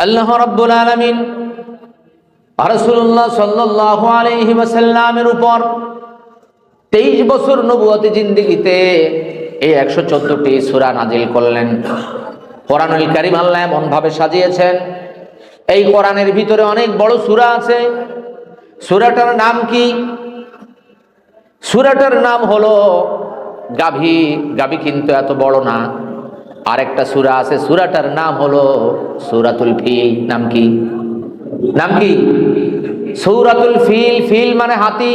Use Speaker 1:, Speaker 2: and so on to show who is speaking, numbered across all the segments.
Speaker 1: আল্লাহ রাব্বুল আলামিন রাসূলুল্লাহ সাল্লাল্লাহু আলাইহি ওয়াসাল্লামের উপর 23 বছর নবুয়তি জিন্দেগিতে এই 114টি সূরা নাজিল করলেন। কোরআনুল কারীম আল্লাহ এমন ভাবে সাজিয়েছেন, এই কোরআনের ভিতরে অনেক বড় সূরা আছে। সূরাটার নাম কি? সূরাটার নাম হলো গাভী। গাভী কিন্তু এত বড় না। আরেকটা সূরা আছে, সূরাটার নাম হলো সূরাতুল ফিল। নাম কি? নাম কি? সূরাতুল ফিল। ফিল মানে হাতি।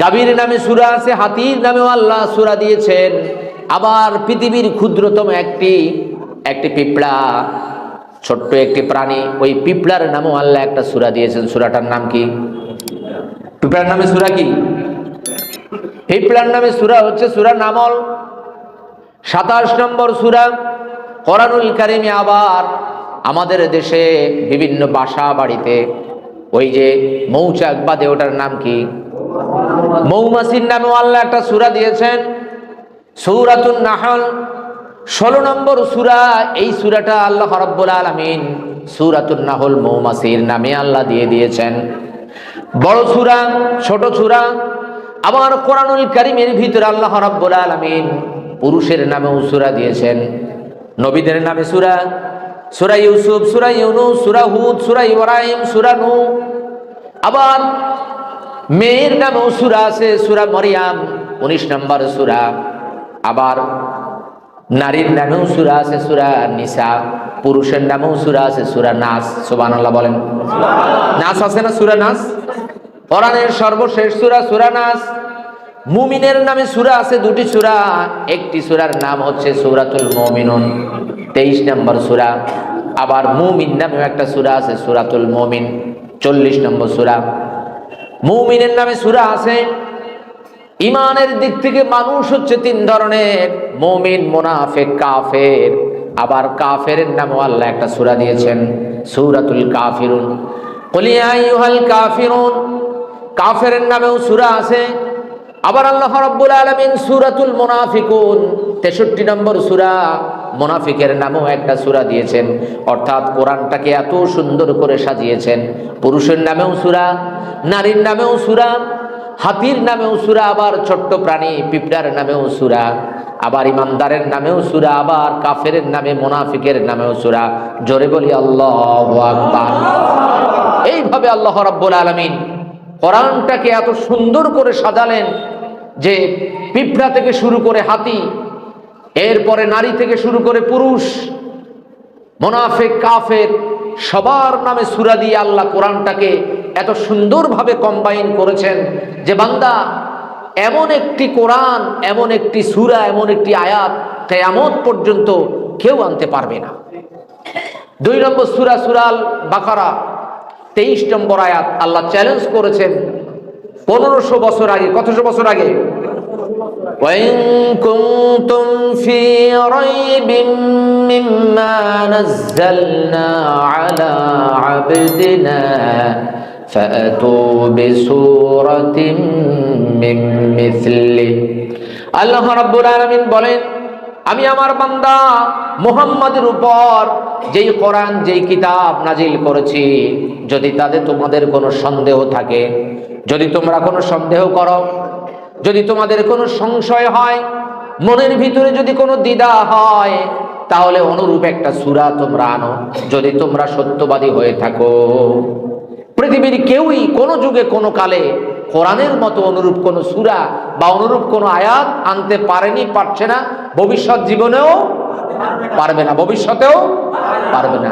Speaker 1: গাভীর নামে সূরা আছে, হাতির নামেও আল্লাহ সূরা দিয়েছেন। আবার পৃথিবীর ক্ষুদ্রতম একটি পিঁপড়া, ছোট্ট একটি প্রাণী, ওই পিঁপড়ার নামেও আল্লাহ একটা সূরা দিয়েছেন। সূরাটার নাম কি? পিঁপড়ার নামে সূরা কি? পিঁপড়ার নামে সূরা হচ্ছে সূরা নামল। 27 নম্বর সূরা কোরআনুল কারীমে। আবার আমাদের দেশে বিভিন্ন বাসা বাড়িতে ওই যে মৌচাক বাদে, ওটার নাম কি? মৌমাছির নামেও আল্লাহ একটা সূরা দিয়েছেন, সূরাতুন নাহল। 16 নম্বর সূরা। এই সূরাটা আল্লাহ রাব্বুল আলামিন সূরাতুন নাহল মৌমাছির নামে আল্লাহ দিয়ে দিয়েছেন। বড় সূরা, ছোট সূরা। আবার কোরআনুল কারীমের ভিতরে আল্লাহ রাব্বুল আলামিন পুরুষের নামেও সূরা দিয়েছেন, নবীদের নামে সূরা। সূরা ইউসুফ, সূরা ইউনূস, সূরা হুদ, সূরা ইব্রাহিম, সূরা নূহ। আবার মেয়ের নামেও সূরা আছে, সূরা মরিয়াম 19 নম্বর সূরা। আবার নারীর নামেও সূরা আছে, সূরা নিসা। পুরুষের নামেও সূরা আছে, সূরা নাস। সুবহানাল্লাহ বলেন। নাস আছে না? সূরা নাস কোরআনের সর্বশেষ সূরা, সূরা নাস। মুমিনের নামে সূরা আছে 2টি সূরা। একটি সূরার নাম হচ্ছে সূরাতুল মুমিনুন, 23 নম্বর সূরা। আবার মুমিন নামেও একটা সূরা আছে, সূরাতুল মুমিন, 40 নম্বর সূরা। মুমিনের নামে সূরা আছে। ইমানের দিক থেকে মানুষ হচ্ছে 3 ধরনের: মুমিন, মুনাফিক, কাফের। আবার কাফেরের নামেও আল্লাহ একটা সূরা দিয়েছেন, সূরাতুল কাফিরুন। কুল ইয়া আইয়ুহাল কাফিরুন, কাফেরের নামেও সূরা আছে। আবার আল্লাহ রাব্বুল আলামিন সূরাতুল মুনাফিকুন 63 নম্বর সূরা, মুনাফিকের নামেও একটা সূরা দিয়েছেন। অর্থাৎ কোরআনটাকে এত সুন্দর করে সাজিয়েছেন। পুরুষের নামেও সূরা, নারীর নামেও সূরা, হাতির নামেও সূরা, আবার ছোট্ট প্রাণী পিঁপড়ার নামেও সূরা, আবার ইমানদারের নামেও সূরা, আবার কাফেরের নামে, মুনাফিকের নামেও সূরা। জোরে বলি আল্লাহু আকবার। এইভাবে আল্লাহ রাব্বুল আলামিন কোরআনটাকে এত সুন্দর করে সাজালেন যে পিঁপড়া থেকে শুরু করে হাতি, এরপরে নারী থেকে শুরু করে পুরুষ, মুনাফিক, কাফের, সবার নামে সূরা দিয়ে আল্লাহ কোরআনটাকে এত সুন্দরভাবে কম্বাইন করেছেন যে বান্দা, এমন একটি কোরআন, এমন একটি সূরা, এমন একটি আয়াত কিয়ামত পর্যন্ত কেউ আনতে পারবে না। 2 নম্বর সূরা, সূরা আল বাকারা 23 নম্বর আয়াত। আল্লাহ চ্যালেঞ্জ করেছেন 1500 বছর আগে। কতশো বছর আগে? وَإِن كُنتُمْ فِي رَيْبٍ مِّمَّا نَزَّلْنَا عَلَى عَبْدِنَا فَأْتُوا بِسُورَةٍ مِّن مِّثْلِهِ। আল্লাহ রাব্বুল আলামিন বলেন, আমি আমার বান্দা মুহাম্মাদের উপর যেই কোরআন, যেই কিতাব নাজিল করেছি, যদি তাতে তোমাদের কোনো সন্দেহ থাকে, যদি তোমরা কোনো সন্দেহ করো, যদি তোমাদের কোনো সংশয় হয়, মনের ভিতরে যদি কোনো দ্বিধা হয়, তাহলে অনুরূপ একটা সূরা তোমরা আনো, যদি তোমরা সত্যবাদী হয়ে থাকো। পৃথিবীর কেউই কোনো যুগে কোনো কালে কোরআনের মতো অনুরূপ কোনো সূরা বা অনুরূপ কোনো আয়াত আনতে পারেনি, পারছে না, ভবিষ্যৎ জীবনেও পারবে না, ভবিষ্যতেও পারবে না।